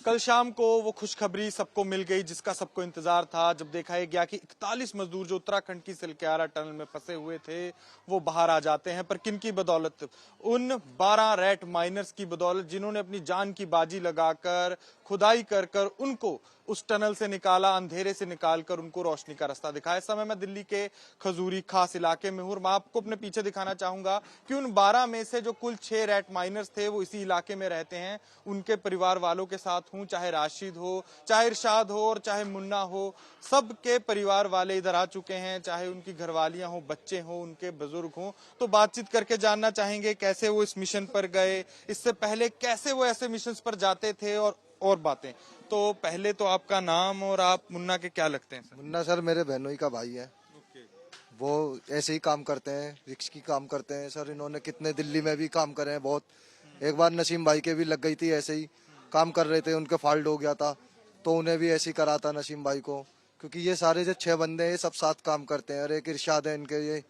कल शाम को वो खुशखबरी सबको मिल गई जिसका सबको इंतजार था, जब देखा गया कि 41 मजदूर जो उत्तराखंड की सिलक्यारा टनल में फंसे हुए थे वो बाहर आ जाते हैं। पर किन की बदौलत? उन 12 रैट माइनर्स की बदौलत जिन्होंने अपनी जान की बाजी लगाकर खुदाई कर कर उनको उस टनल से निकाला, अंधेरे से निकालकर उनको रोशनी का रास्ता दिखाया। इस समय मैं दिल्ली के खजूरी खास इलाके में हूं और मैं आपको अपने पीछे दिखाना चाहूंगा कि उन 12 में से जो कुल 6 रैट माइनर्स थे वो इसी इलाके में रहते हैं। उनके परिवार वालों के साथ हूं, चाहे राशिद हो, चाहे इरशाद हो और चाहे मुन्ना हो, सबके परिवार वाले इधर आ चुके हैं। चाहे उनकी घरवालियां हो, बच्चे हो, उनके बुजुर्ग हो, तो बातचीत करके जानना चाहेंगे कैसे वो इस मिशन पर गए, इससे पहले कैसे वो ऐसे मिशन पर जाते थे और बातें। तो पहले तो आपका नाम और आप मुन्ना के क्या लगते हैं सर? मुन्ना सर मेरे बहनोई का भाई है। वो ऐसे ही काम करते हैं, रिक्श की काम करते हैं सर। इन्होंने कितने दिल्ली में भी काम करे हैं बहुत। एक बार नसीम भाई के भी लग गई थी, ऐसे ही काम कर रहे थे, उनके फॉल्ट हो गया था तो उन्हें भी ऐसे ही करा था नसीम भाई को। क्योंकि ये सारे जो 6 बंदे हैं सब साथ काम करते हैं। और एक इरशाद है इनके, ये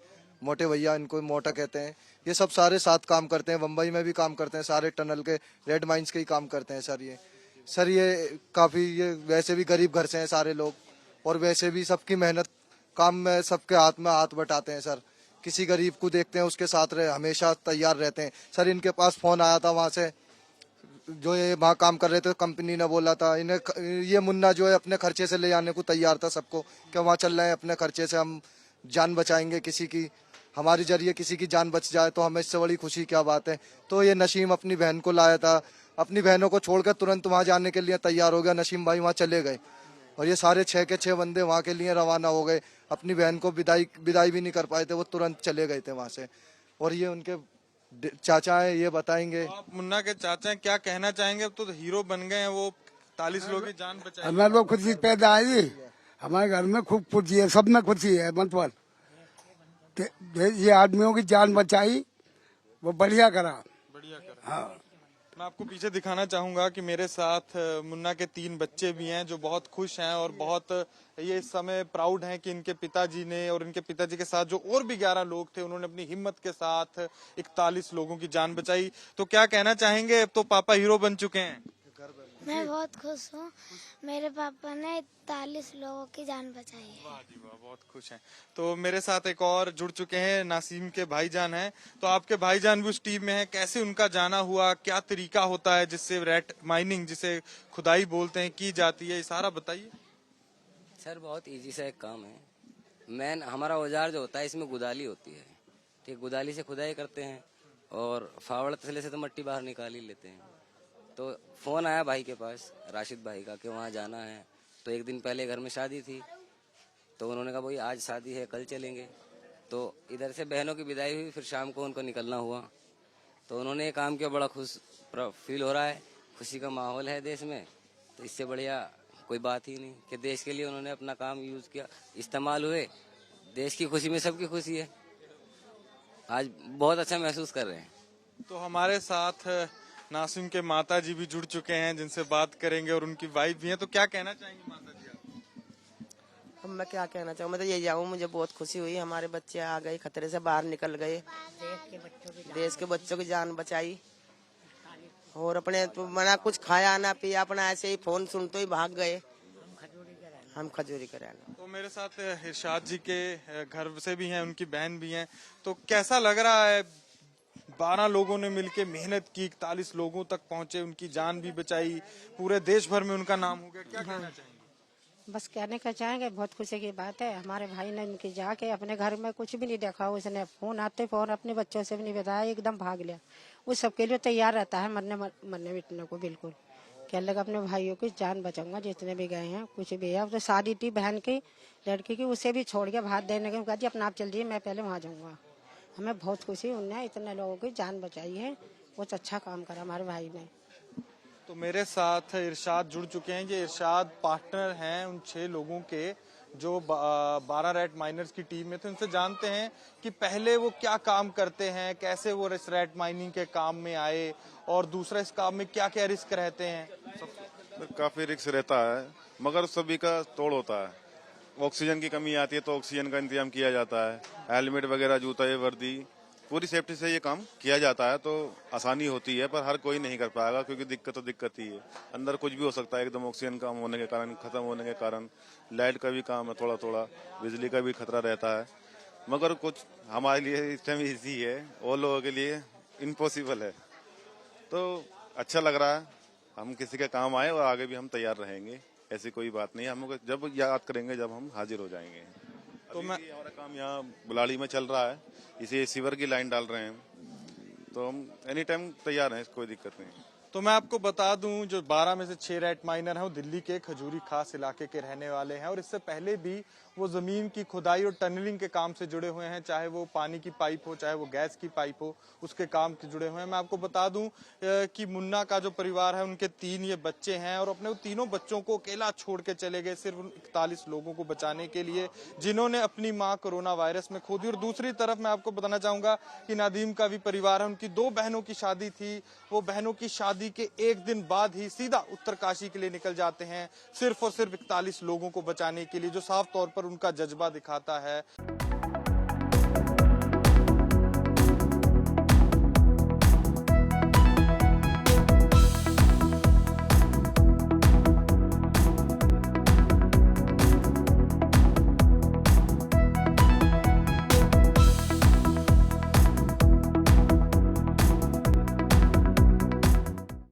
मोटे भैया, इनको मोटा कहते हैं। ये सब सारे साथ काम करते हैं, मुंबई में भी काम करते हैं, सारे टनल के रेड माइंस के ही काम करते हैं सर ये काफी, ये वैसे भी गरीब घर से हैं सारे लोग और वैसे भी सबकी मेहनत काम में सबके हाथ में हाथ बटाते हैं सर। किसी गरीब को देखते हैं उसके साथ रहे, हमेशा तैयार रहते हैं सर। इनके पास फोन आया था वहां से, जो ये वहाँ काम कर रहे थे कंपनी ने बोला था इन्हें, ये मुन्ना जो है अपने खर्चे से ले जाने को तैयार था सबको, कि वहाँ चल रहे हैं अपने खर्चे से, हम जान बचाएंगे किसी की, हमारे जरिए किसी की जान बच जाए तो हमें इससे बड़ी खुशी क्या बात है। तो ये नसीम अपनी बहन को लाया था, अपनी बहनों को छोड़कर तुरंत वहाँ जाने के लिए तैयार हो गया। नसीम भाई वहाँ चले गए और ये सारे 6 के 6 बंदे वहाँ के लिए रवाना हो गए। अपनी बहन को विदाई भी नहीं कर पाए थे, वो तुरंत चले गए थे वहाँ से। और ये उनके चाचा है, ये बताएंगे। तो आप मुन्ना के चाचा हैं, क्या कहना चाहेंगे? अब तो हीरो बन गए हैं वो, 41 लोगों की जान बचाई। हमें तो खुशी पैदा आई, हमारे घर में खूब खुशी है, सब में खुशी है। मतलब ये आदमियों की जान बचाई, वो बढ़िया करा। हाँ। मैं आपको पीछे दिखाना चाहूंगा कि मेरे साथ मुन्ना के 3 बच्चे भी हैं जो बहुत खुश हैं और बहुत ये इस समय प्राउड हैं कि इनके पिताजी ने और इनके पिताजी के साथ जो और भी 11 लोग थे उन्होंने अपनी हिम्मत के साथ 41 लोगों की जान बचाई। तो क्या कहना चाहेंगे? अब तो पापा हीरो बन चुके हैं। मैं बहुत खुश हूँ, मेरे पापा ने 41 लोगों की जान बचाई है। वाह जी वाह, बहुत खुश हैं। तो मेरे साथ एक और जुड़ चुके हैं, नासिम के भाईजान हैं। तो आपके भाईजान भी उस टीम में हैं, कैसे उनका जाना हुआ, क्या तरीका होता है जिससे रैट माइनिंग, जिसे खुदाई बोलते हैं, की जाती है, ये सारा बताइए। सर बहुत इजी सा एक काम है। मेन हमारा औजार जो होता है इसमें गुदाली होती है, ठीक, गुदाली से खुदाई करते हैं और फावड़ तसले से तो मिट्टी बाहर निकाल ही लेते हैं। तो फोन आया भाई के पास, राशिद भाई का, कि वहाँ जाना है। तो एक दिन पहले घर में शादी थी तो उन्होंने कहा भाई आज शादी है कल चलेंगे। तो इधर से बहनों की विदाई हुई, फिर शाम को उनको निकलना हुआ। तो उन्होंने ये काम किया, बड़ा खुश फील हो रहा है, खुशी का माहौल है देश में। तो इससे बढ़िया कोई बात ही नहीं कि देश के लिए उन्होंने अपना काम यूज किया, इस्तेमाल हुए। देश की खुशी में सबकी खुशी है, आज बहुत अच्छा महसूस कर रहे हैं। तो हमारे साथ नासिम के माता जी भी जुड़ चुके हैं जिनसे बात करेंगे और उनकी वाइफ भी हैं। तो क्या कहना चाहेंगे माता जी आप? अब मैं क्या कहना चाहूँ, मैं तो ये जाऊँ, मुझे बहुत खुशी हुई, हमारे बच्चे आ गए, खतरे से बाहर निकल गए, देश के बच्चों की जान बचाई। और अपने तो मना कुछ खाया ना पिया, अपना ऐसे ही फोन सुनते ही भाग गए। हम खजूरी कराना। तो मेरे साथ इरशाद जी के घर से भी हैं, उनकी बहन भी हैं। तो कैसा लग रहा है? 12 लोगों ने मिलकर मेहनत की, 41 लोगों तक पहुंचे, उनकी जान भी बचाई, पूरे देश भर में उनका नाम हो गया। क्या कहना चाहेंगे? बस कहने का चाहेंगे, बहुत खुशी की बात है। हमारे भाई ने उनके जाके अपने घर में कुछ भी नहीं देखा, उसने फोन आते फोन अपने बच्चों से भी नहीं बताया, एकदम भाग लिया। वो सबके लिए तैयार रहता है, मरने मिटने को बिल्कुल। कह लगा अपने भाइयों की जान बचाऊंगा, जितने भी गए हैं, कुछ भी है। तो शादी थी बहन की, लड़की की, उसे भी छोड़ के भात देने के, कहा जी अपना आप चल जाइए, मैं पहले वहाँ जाऊँगा। हमें बहुत खुशी, उनने इतने लोगों की जान बचाई है, बहुत अच्छा काम करा हमारे भाई ने। तो मेरे साथ इरशाद जुड़ चुके हैं। ये इरशाद पार्टनर हैं उन 6 लोगों के जो 12 रैट माइनर्स की टीम में थे। उनसे जानते हैं कि पहले वो क्या काम करते हैं, कैसे वो इस रैट माइनिंग के काम में आए और दूसरा इस काम में क्या क्या रिस्क रहते हैं। काफी रिस्क रहता है मगर सभी का तोड़ होता है। ऑक्सीजन की कमी आती है तो ऑक्सीजन का इंतजाम किया जाता है, हेलमेट वगैरह, जूता, ये वर्दी पूरी सेफ्टी से ये काम किया जाता है तो आसानी होती है, पर हर कोई नहीं कर पाएगा क्योंकि दिक्कत तो दिक्कत ही है। अंदर कुछ भी हो सकता है, एकदम ऑक्सीजन कम होने के कारण, खत्म होने के कारण, लाइट का भी काम है, थोड़ा थोड़ा बिजली का भी खतरा रहता है। मगर कुछ हमारे लिए इस टाइम ईजी है, और लोगों के लिए इम्पॉसिबल है। तो अच्छा लग रहा है, हम किसी के काम आए और आगे भी हम तैयार रहेंगे। ऐसी कोई बात नहीं है, हम जब याद करेंगे जब हम हाजिर हो जाएंगे। तो हमारा काम यहाँ बुलाड़ी में चल रहा है, इसे सीवर की लाइन डाल रहे हैं, तो हम एनी टाइम तैयार हैं, कोई दिक्कत नहीं। तो मैं आपको बता दूं, जो 12 में से 6 रेट माइनर हैं वो दिल्ली के खजूरी खास इलाके के रहने वाले हैं, और इससे पहले भी वो जमीन की खुदाई और टनलिंग के काम से जुड़े हुए हैं, चाहे वो पानी की पाइप हो, चाहे वो गैस की पाइप हो, उसके काम से जुड़े हुए हैं। मैं आपको बता दूं कि मुन्ना का जो परिवार है, उनके 3 ये बच्चे हैं, और अपने तीनों बच्चों को अकेला छोड़ के चले गए सिर्फ 41 लोगों को बचाने के लिए, जिन्होंने अपनी माँ कोरोना वायरस में खो दी। और दूसरी तरफ मैं आपको बताना चाहूंगा कि नादीम का भी परिवार है, उनकी 2 बहनों की शादी थी, वो बहनों की शादी के एक दिन बाद ही सीधा उत्तरकाशी के लिए निकल जाते हैं, सिर्फ और सिर्फ 41 लोगों को बचाने के लिए, जो साफ तौर पर उनका जज्बा दिखाता है।